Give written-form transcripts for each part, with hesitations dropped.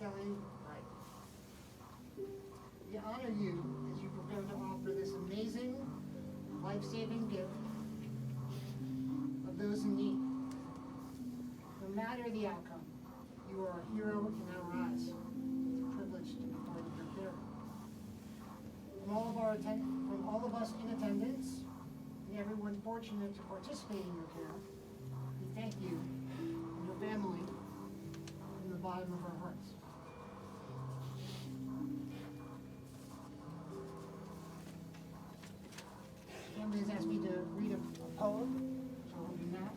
Kelly, right. We honor you as you prepare to offer this amazing, life-saving gift of those in need. No matter the outcome, you are a hero in our eyes. It's a privilege to be part of your care. From all of us in attendance, and everyone fortunate to participate in your care, we thank you and your family from the bottom of our hearts. Family has asked me to read a poem, so I'll do that.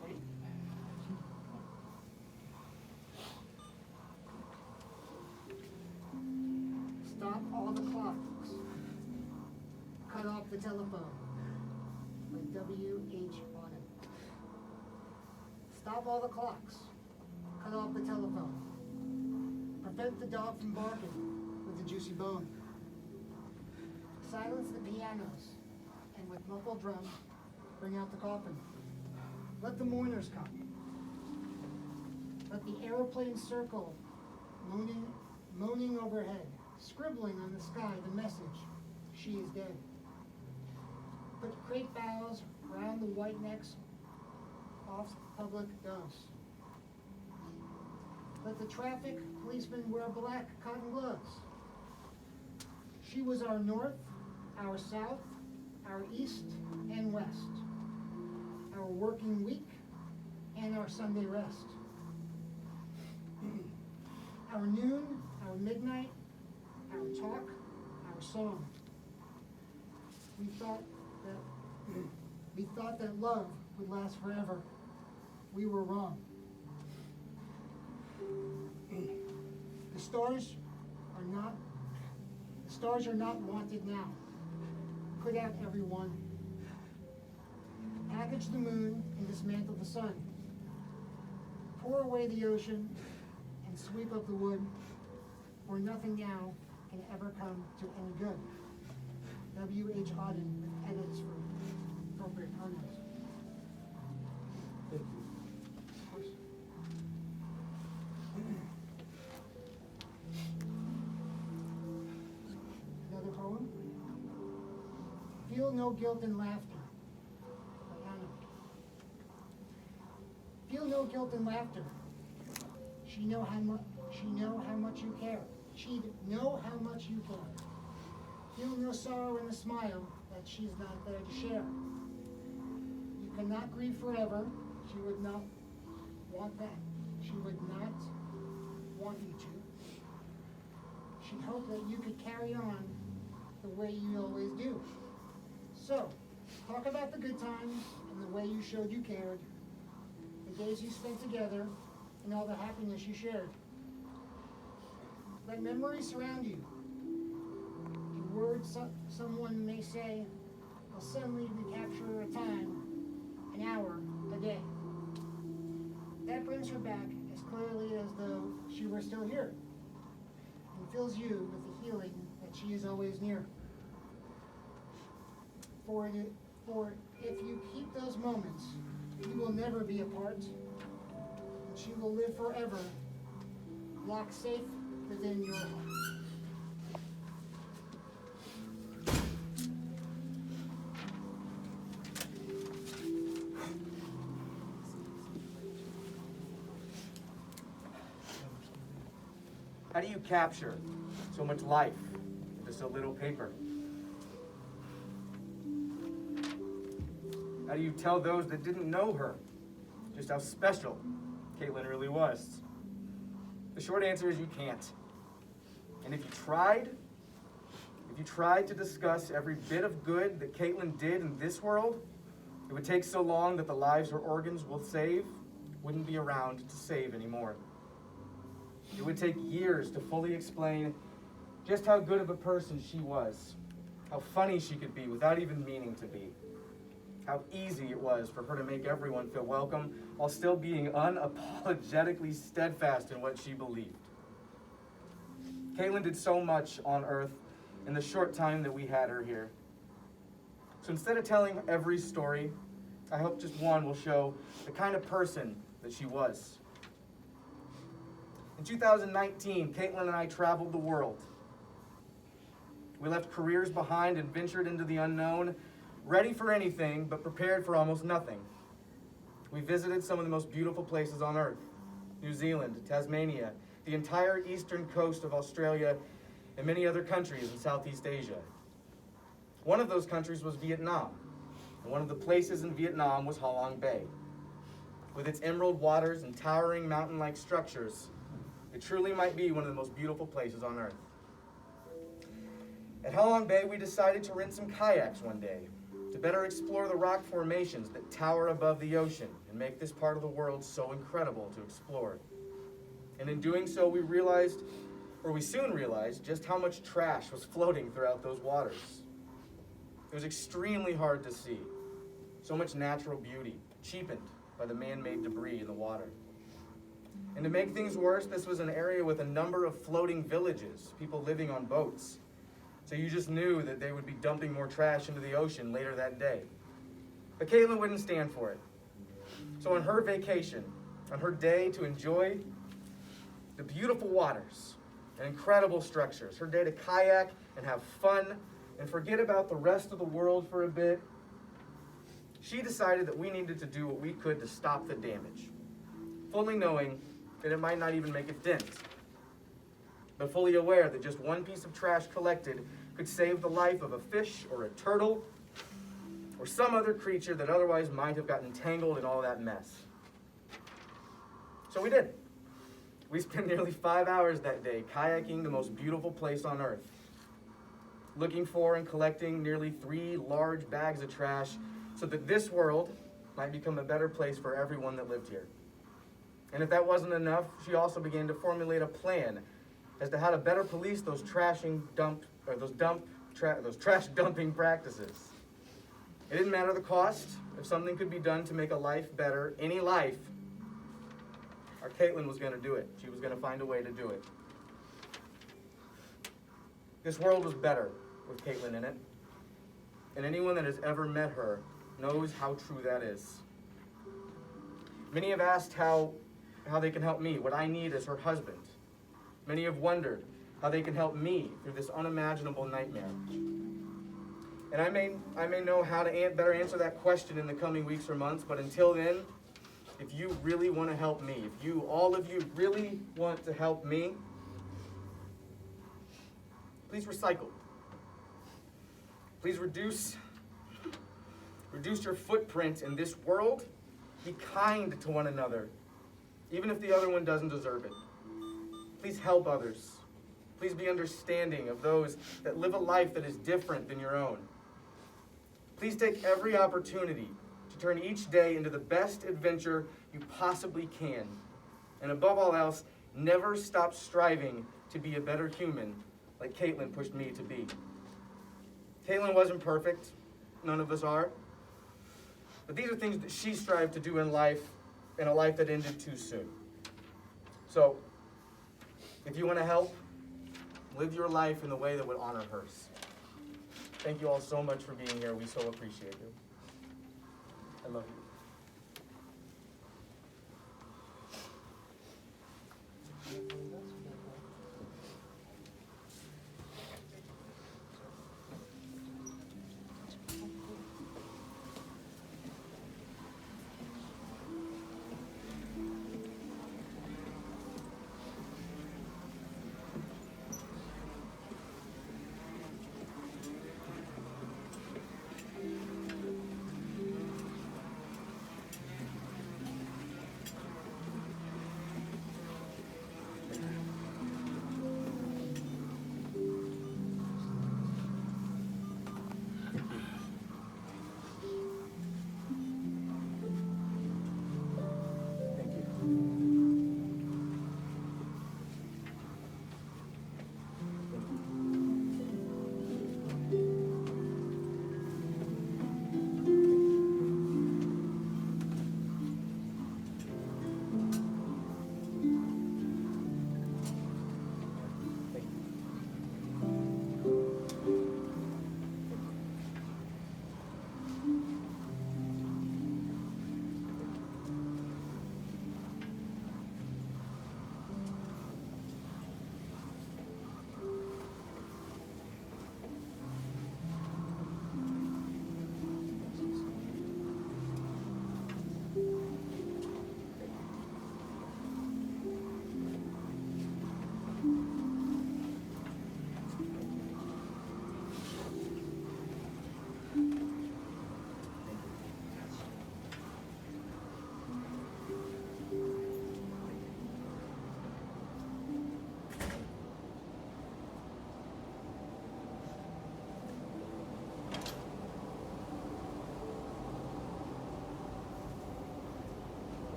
Ready? Stop all the clocks. Cut off the telephone. By W.H. Auden. Stop all the clocks. Cut off the telephone. Prevent the dog from barking with a juicy bone. Silence the pianos, and with muffled drum, bring out the coffin. Let the mourners come. Let the aeroplane circle, moaning overhead, scribbling on the sky the message, she is dead. Put crepe boughs round the white necks off public doves. Let the traffic policemen wear black cotton gloves. She was our north, our south, our east and west, our working week and our Sunday rest. Our noon, our midnight, our talk, our song. We thought that love would last forever. We were wrong. The stars are not wanted now. Put out everyone. Package the moon and dismantle the sun. Pour away the ocean and sweep up the wood, for nothing now can ever come to any good. W.H. Auden, with edits for appropriate pronouns. Thank you. Of course. Another poem. Feel no guilt in laughter. By Anna. Feel no guilt in laughter. She know how much you care. She'd know how much you care. Feel no sorrow in the smile that she's not there to share. You cannot grieve forever. She would not want that. She would not want you to. She'd hope that you could carry on the way you always do. So, talk about the good times and the way you showed you cared, the days you spent together, and all the happiness you shared. Let memories surround you. The words someone may say will suddenly recapture a time, an hour, a day. That brings her back as clearly as though she were still here, and fills you with the healing that she is always near. For if you keep those moments, you will never be apart, and she will live forever, locked safe within your heart. How do you capture so much life in just a little paper? How do you tell those that didn't know her just how special Kaitlyn really was? The short answer is you can't. And if you tried to discuss every bit of good that Kaitlyn did in this world, it would take so long that the lives her organs will save wouldn't be around to save anymore. It would take years to fully explain just how good of a person she was, how funny she could be without even meaning to be, how easy it was for her to make everyone feel welcome while still being unapologetically steadfast in what she believed. Kaitlyn did so much on Earth in the short time that we had her here. So instead of telling every story, I hope just one will show the kind of person that she was. In 2019, Kaitlyn and I traveled the world. We left careers behind and ventured into the unknown, ready for anything, but prepared for almost nothing. We visited some of the most beautiful places on earth: New Zealand, Tasmania, the entire eastern coast of Australia, and many other countries in Southeast Asia. One of those countries was Vietnam, and one of the places in Vietnam was Ha Long Bay. With its emerald waters and towering mountain-like structures, it truly might be one of the most beautiful places on earth. At Ha Long Bay, we decided to rent some kayaks one day to better explore the rock formations that tower above the ocean and make this part of the world so incredible to explore. And in doing so, we soon realized just how much trash was floating throughout those waters. It was extremely hard to see. So much natural beauty, cheapened by the man-made debris in the water. And to make things worse, this was an area with a number of floating villages, people living on boats. So you just knew that they would be dumping more trash into the ocean later that day. But Kaitlyn wouldn't stand for it. So on her vacation, on her day to enjoy the beautiful waters and incredible structures, her day to kayak and have fun and forget about the rest of the world for a bit, she decided that we needed to do what we could to stop the damage, fully knowing that it might not even make a dent, but fully aware that just one piece of trash collected could save the life of a fish or a turtle or some other creature that otherwise might have gotten tangled in all that mess. So we did. We spent nearly 5 hours that day kayaking the most beautiful place on earth, looking for and collecting nearly 3 large bags of trash so that this world might become a better place for everyone that lived here. And if that wasn't enough, she also began to formulate a plan as to how to better police those trash dumping practices. It didn't matter the cost. If something could be done to make a life better, any life, our Kaitlyn was going to do it. She was going to find a way to do it. This world was better with Kaitlyn in it. And anyone that has ever met her knows how true that is. Many have asked how they can help me, what I need as her husband. Many have wondered how they can help me through this unimaginable nightmare. And I may know how to better answer that question in the coming weeks or months, but until then, if you really want to help me, if all of you really want to help me, please recycle. Please reduce your footprint in this world. Be kind to one another, even if the other one doesn't deserve it. Please help others. Please be understanding of those that live a life that is different than your own. Please take every opportunity to turn each day into the best adventure you possibly can. And above all else, never stop striving to be a better human like Kaitlyn pushed me to be. Kaitlyn wasn't perfect. None of us are. But these are things that she strived to do in life, in a life that ended too soon. So, if you want to help, live your life in the way that would honor hers. Thank you all so much for being here. We so appreciate you. I love you.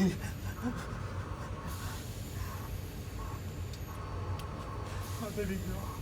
My baby girl.